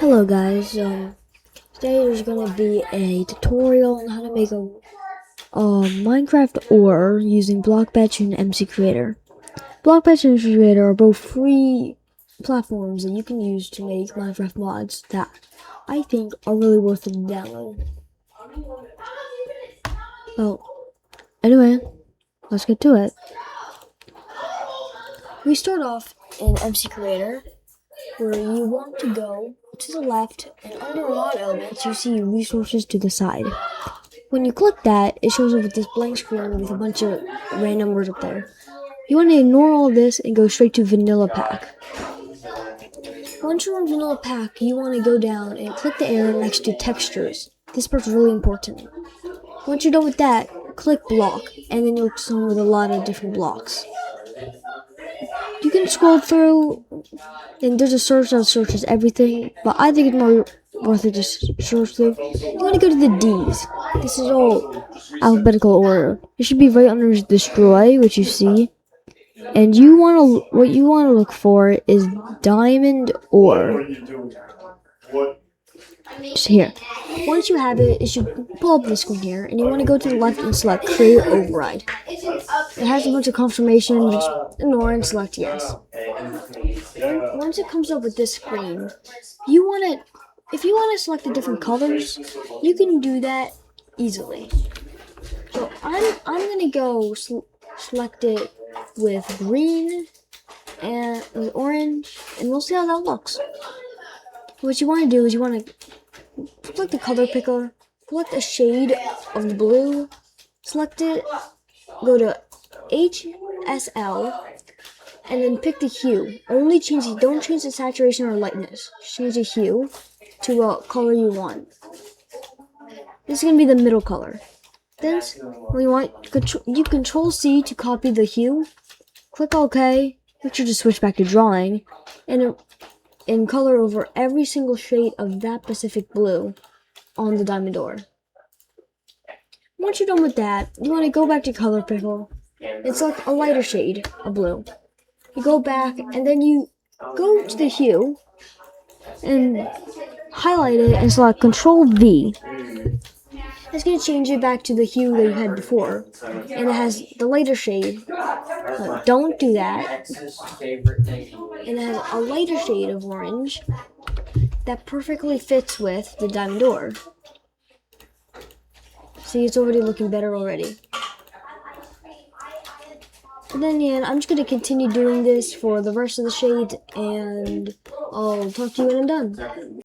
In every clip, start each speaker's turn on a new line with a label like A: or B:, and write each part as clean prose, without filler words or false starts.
A: Hello guys, today there's gonna be a tutorial on how to make a Minecraft ore using Blockbatch and MC Creator. Blockbatch and MC Creator are both free platforms that you can use to make Minecraft mods that I think are really worth the download. Well, anyway, let's get to it. We start off in MC Creator, where you want to go to the left, and under mod elements you see resources to the side. When you click that, it shows up with this blank screen with a bunch of random words up there. You want to ignore all this and go straight to vanilla pack. Once you're on vanilla pack, you want to go down and click the arrow next to textures. This part's really important. Once you're done with that, click block, and then you'll come with a lot of different blocks. You can scroll through, and there's a search that searches everything, but I think it's more worth it just search through. You want to go to the D's. This is all alphabetical order. It should be right under destroy, which you see. And what you want to look for is diamond ore. Just here. Once you have it, it should pull up this screen here, and you want to go to the left and select create override. It has a bunch of confirmation, just ignore and select yes. Once it comes up with this screen, if you want to select the different colors, you can do that easily. So I'm gonna go select it with green and with orange, and we'll see how that looks. What you want to do is you want to select the color picker, select a shade of the blue, select it, go to HSL, and then pick the hue. Don't change the saturation or lightness. Change the hue to a color you want. This is gonna be the middle color. Then, when you want, you Control C to copy the hue. Click OK. Make sure to switch back to drawing, and color over every single shade of that specific blue on the diamond ore. Once you're done with that, you want to go back to color picker and select a lighter shade of blue. You go back, and then you go to the hue and highlight it and select Control V. It's going to change it back to the hue that you had before, and it has the lighter shade. Don't do that. And it has a lighter shade of orange that perfectly fits with the diamond ore. See, it's already looking better already. And then, yeah, I'm just going to continue doing this for the rest of the shades, and I'll talk to you when I'm done.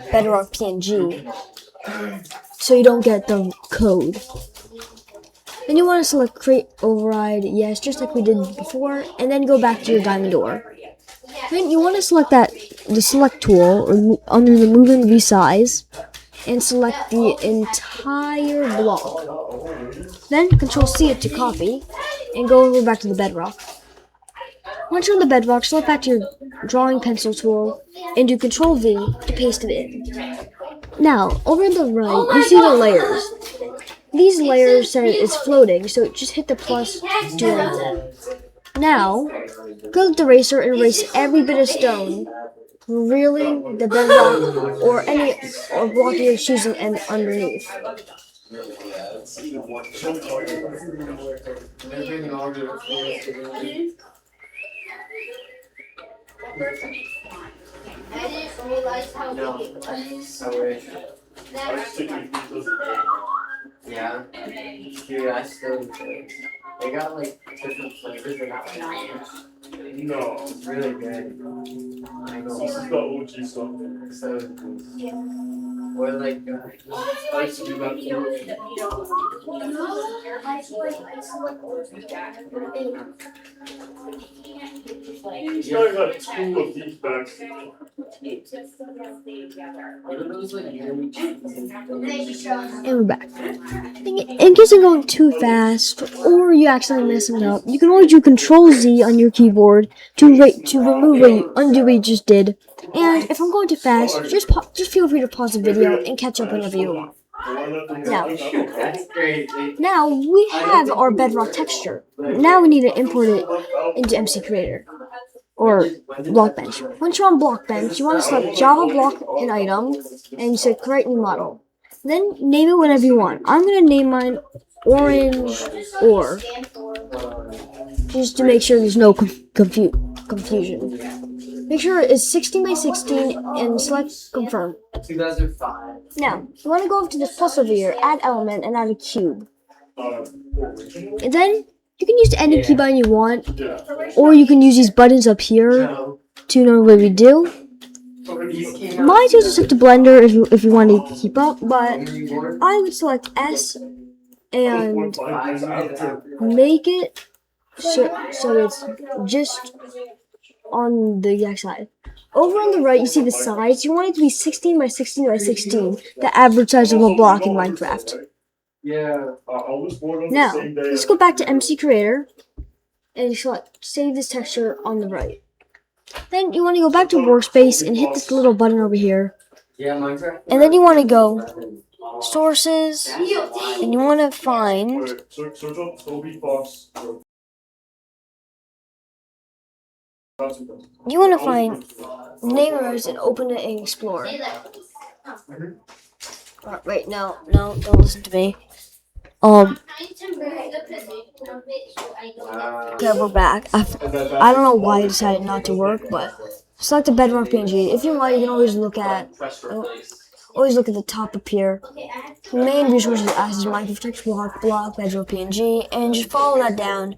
A: Bedrock PNG, so you don't get the code. Then you want to select create override, yes, just like we did before, and then go back to your diamond ore. Then you want to select the select tool or under the move and resize, and select the entire block. Then Control C it to copy, and go over back to the bedrock. Once you're on the bedrock, select back to your drawing pencil tool and do Control V to paste it in. Now, over on the right, you see the layers. These layers say it's floating, so just hit the plus to erase it. Now, go to the eraser and erase every bit of stone, revealing the bedrock or block you're choosing and underneath.
B: I didn't realize how big it was.
C: Yeah. Dude, I still do. They got like different flavors, but not like orange. No. It's really good. I know.
D: This is the OG stuff.
C: So, or like,
D: I used to do that too. This guy got 2 of these bags.
C: what are those like really cheesy?
A: And we're back. In case I'm going too fast, or you accidentally mess it up, you can always do Control Z on your keyboard to remove undo what you just did. And if I'm going too fast, just feel free to pause the video and catch up whenever you want. Now,
C: That's great.
A: now we have our bedrock texture. Now we need to import it into MC Creator or Blockbench. Once you're on Blockbench, you want to select Java Block an item and you say create new model. Then name it whatever you want. I'm gonna name mine Orange Ore, just to make sure there's no confusion. Make sure it's 16 by 16 and select confirm.
C: 2005.
A: Now, you want to go over to the plus over here, add element, and add a cube.
D: Original?
A: And then you can use any key button you want,
D: Yeah.
A: or you can use these buttons up here
C: No.
A: to know what we do.
C: These came out.
A: Mine goes to Blender if you want to keep up, but
C: When you were
A: I would select S and
C: 5,
A: make it so it's just on the exact side. Over on the right, you see the sides. You want it to be 16 by 16 by 16, the average size of a block in Minecraft.
C: yeah.
D: I was born on the
A: Now,
D: same day.
A: let's go back to MC Creator and select Save this texture on the right. Then you want to go back to Workspace and hit this little button over here.
C: Yeah, Minecraft.
A: And then you want to go Sources, and you want to find
D: Wait, search up Toby Fox.
A: you want to find neighbors and open it in Explorer. Wait, no, don't listen to me. Okay, we're back. I don't know why it decided not to work, but select the Bedrock PNG. If you want, you can always look at the top up here. Main resources as is Minecraft text block, Bedrock PNG, and just follow that down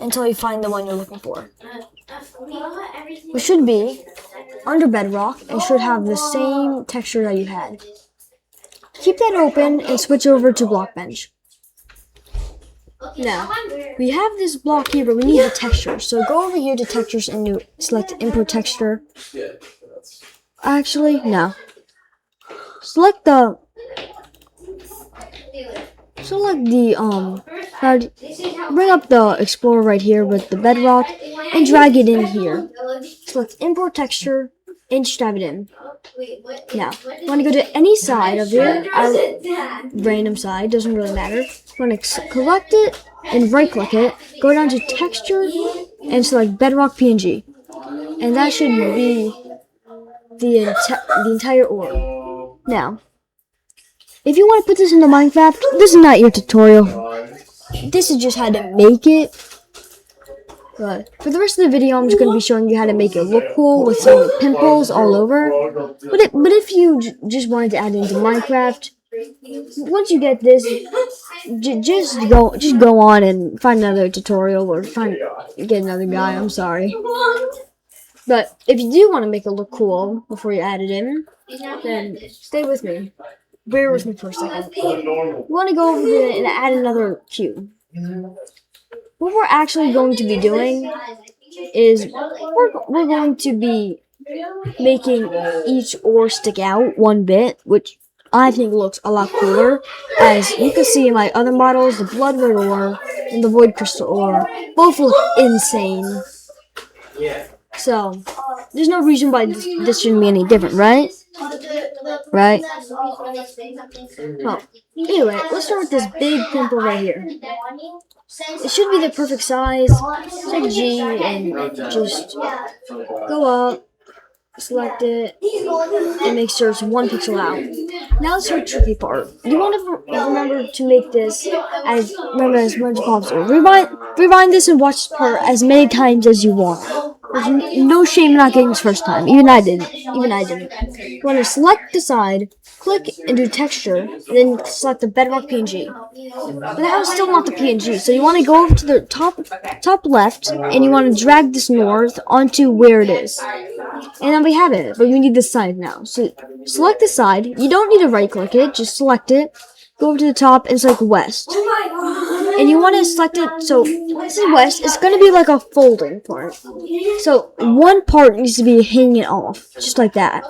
A: until you find the one you're looking for. It should be under Bedrock and should have the same texture that you had. Keep that open and switch over to Blockbench. Now, we have this block here, but we need the texture. So go over here to textures and select import texture.
D: Yeah.
A: Actually, no. Select the bring up the Explorer right here with the Bedrock and drag it in here. Select import texture and just dive it in. Now, you want to go to any side of here, random side, doesn't really matter. You want to collect it and right click it, go down to texture and select Bedrock PNG. And that should be the entire ore. Now, if you want to put this into Minecraft, this is not your tutorial. This is just how to make it. But for the rest of the video, I'm just going to be showing you how to make it look cool with some pimples all over. But if you just wanted to add it into Minecraft, once you get this, just go on and find another tutorial or get another guy. I'm sorry. But if you do want to make it look cool before you add it in, then stay with me. Bear with me for a second. You want to go over there and add another cube. What we're actually going to be doing is we're going to be making each ore stick out one bit, which I think looks a lot cooler. As you can see in my other models, the Blood Red ore and the Void Crystal ore both look insane.
C: Yeah.
A: So, there's no reason why this shouldn't be any different, right? Right? Well, anyway, let's start with this big pimple right here. It should be the perfect size. Select G and just go up, select it, and make sure it's 1 pixel out. Now let's do the tricky part. You want to remember to make this as much as possible. Rewind this and watch this part as many times as you want. There's no shame in not getting this first time. Even I didn't. You want to select the side, click and do texture, and then select the Bedrock PNG. But that was still not the PNG, so you want to go over to the top left, and you want to drag this north onto where it is. And then we have it, but we need the side now. So select the side. You don't need to right click it, just select it. Go over to the top and select west. And you want to select it, so this is west. It's going to be like a folding part. So one part needs to be hanging off, just like that.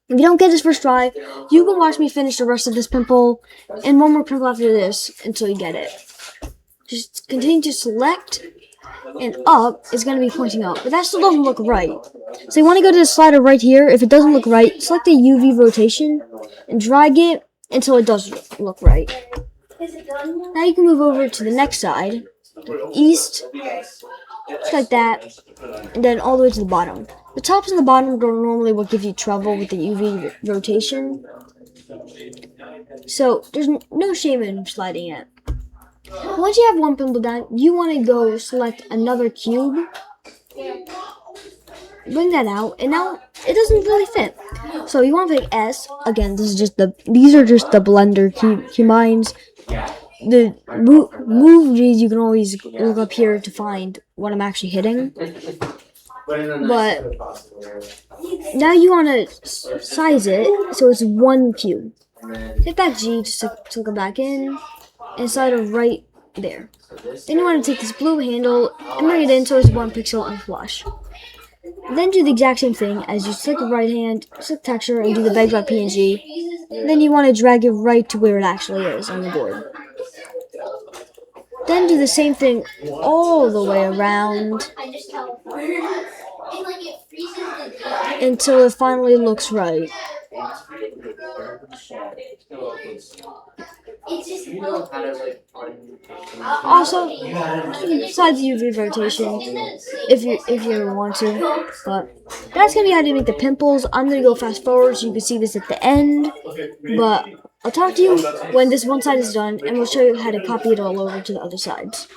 A: If you don't get this first try, you can watch me finish the rest of this pimple and one more pimple after this until you get it. Just continue to select, and up is going to be pointing up, but that still doesn't look right. So you want to go to the slider right here. If it doesn't look right, select the UV rotation and drag it until it does look right. Now you can move over to the next side, east, just like that, and then all the way to the bottom. The tops and the bottom are normally what give you trouble with the UV rotation, so there's no shame in sliding it. Once you have one pimple done, you want to go select another cube, bring that out, and now it doesn't really fit. So you want to pick S. Again, these are just the Blender keybinds. The move G's you can always look up here to find what I'm actually hitting. But now you want to size it so it's one cube. Hit that G to go back in and slide it right there. Then you want to take this blue handle and bring it in so it's 1 pixel unflush. Then do the exact same thing as you select the right hand, select texture, and do the beg.png. Then you want to drag it right to where it actually is on the board. Then do the same thing all the way around until it finally looks right. Also, besides the UV rotation, if you want to, but that's gonna be how to make the pimples. I'm gonna go fast forward so you can see this at the end, but I'll talk to you when this one side is done, and we'll show you how to copy it all over to the other sides.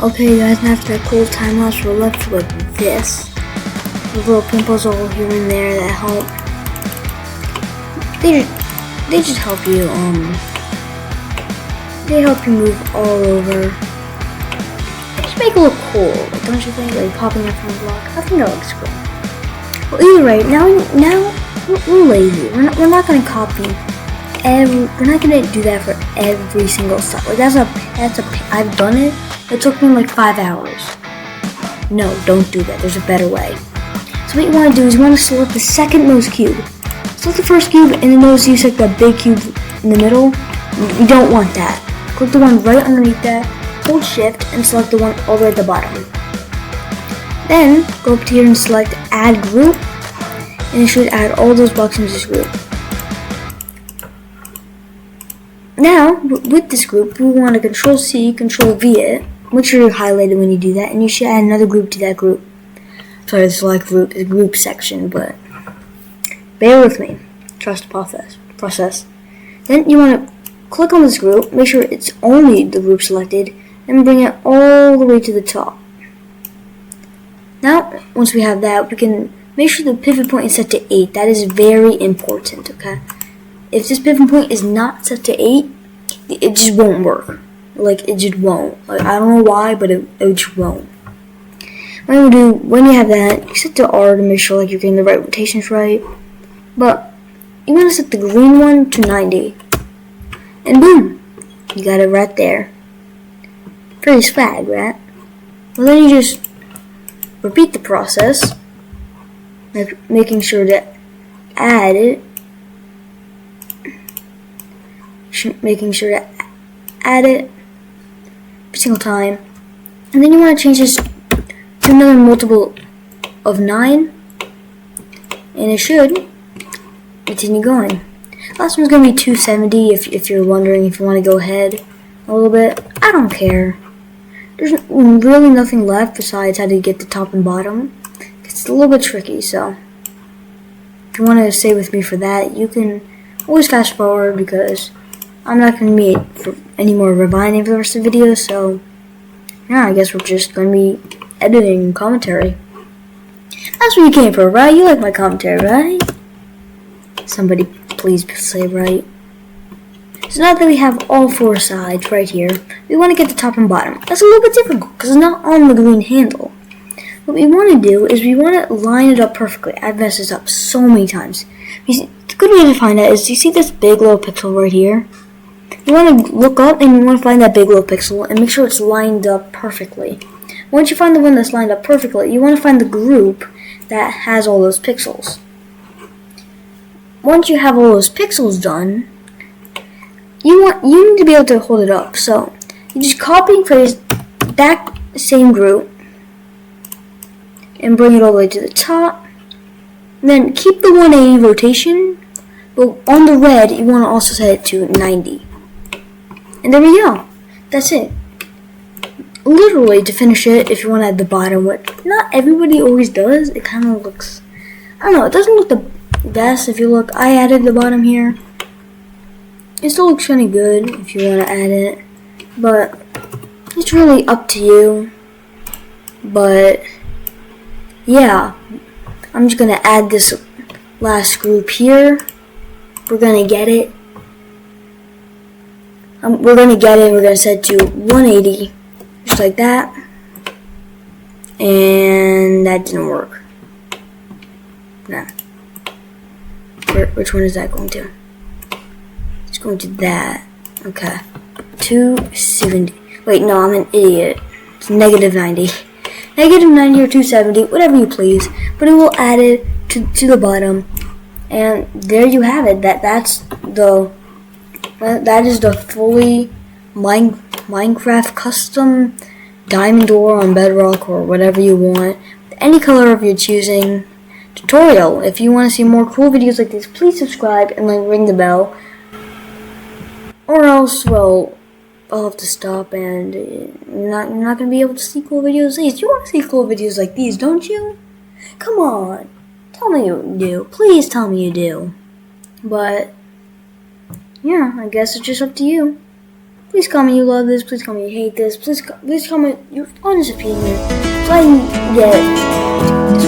A: Okay guys, and after that cool time lapse, we're left with this. The little pimples all here and there that help. They just help you, they help you move all over. They just make it look cool, don't you think? Like popping up from the block. I think that looks cool. Well, either way, now we're lazy. We're not gonna copy we're not gonna do that for every single step. Like I've done it. It took me like 5 hours. No, don't do that. There's a better way. So what you want to do is you want to select the second most cube. Select the first cube and then notice you select the big cube in the middle. You don't want that. Click the one right underneath that. Hold shift and select the one all the way at the bottom. Then go up to here and select add group, and it should add all those blocks into this group. Now, with this group, we want to Control C, Control V it. Make sure you're highlighted when you do that, and you should add another group to that group. Sorry, the select group is group section, but bear with me. Trust the process. Then you want to click on this group, make sure it's only the group selected, and bring it all the way to the top. Now, once we have that, we can make sure the pivot point is set to 8. That is very important, okay? If this pivot point is not set to 8, it just won't work. Like, it just won't. Like, I don't know why, but it just won't. What you do, when you have that, you set to R to make sure like you're getting the right rotations right. But you want to set the green one to 90. And boom! You got it right there. Pretty swag, right? Well, then you just repeat the process, like making sure to add it. Making sure to add it every single time, and then you want to change this to another multiple of 9, and it should continue going. Last one's gonna be 270. If you're wondering if you want to go ahead a little bit, I don't care. There's really nothing left besides how to get the top and bottom. It's a little bit tricky, so if you want to stay with me for that, you can always fast forward because I'm not going to meet for any more rewinding for the rest of the video, so yeah, I guess we're just going to be editing commentary. That's what you came for, right? You like my commentary, right? Somebody please say right. So now that we have all 4 sides right here, we want to get the top and bottom. That's a little bit difficult because it's not on the green handle. What we want to do is we want to line it up perfectly. I've messed this up so many times. The good way to find out is, you see this big little pixel right here? You want to look up and you want to find that big little pixel and make sure it's lined up perfectly. Once you find the one that's lined up perfectly, you want to find the group that has all those pixels. Once you have all those pixels done, you need to be able to hold it up. So you just copy and paste that same group and bring it all the way to the top. And then keep the 180 rotation, but on the red you want to also set it to 90. And there we go. That's it. Literally, to finish it, if you want to add the bottom, what not everybody always does, it kind of looks, I don't know, it doesn't look the best. If you look, I added the bottom here. It still looks kind of good if you want to add it, but it's really up to you. But yeah, I'm just gonna add this last group here. We're gonna get it. We're gonna get it. We're gonna set it to 180, just like that. And that didn't work. No. Which one is that going to? It's going to that. Okay. 270. Wait, no, I'm an idiot. It's negative 90. Negative 90 or 270, whatever you please. But it will add it to the bottom. And there you have it. That is the fully Minecraft custom diamond door on Bedrock or whatever you want. Any color of your choosing tutorial. If you want to see more cool videos like this, please subscribe and ring the bell. Or else, well, I'll have to stop and you're not going to be able to see cool videos like these. You want to see cool videos like these, don't you? Come on. Tell me you do. Please tell me you do. But yeah, I guess it's just up to you. Please comment you love this. Please comment you hate this. Please comment your honest opinion, so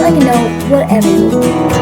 A: I can know whatever you want.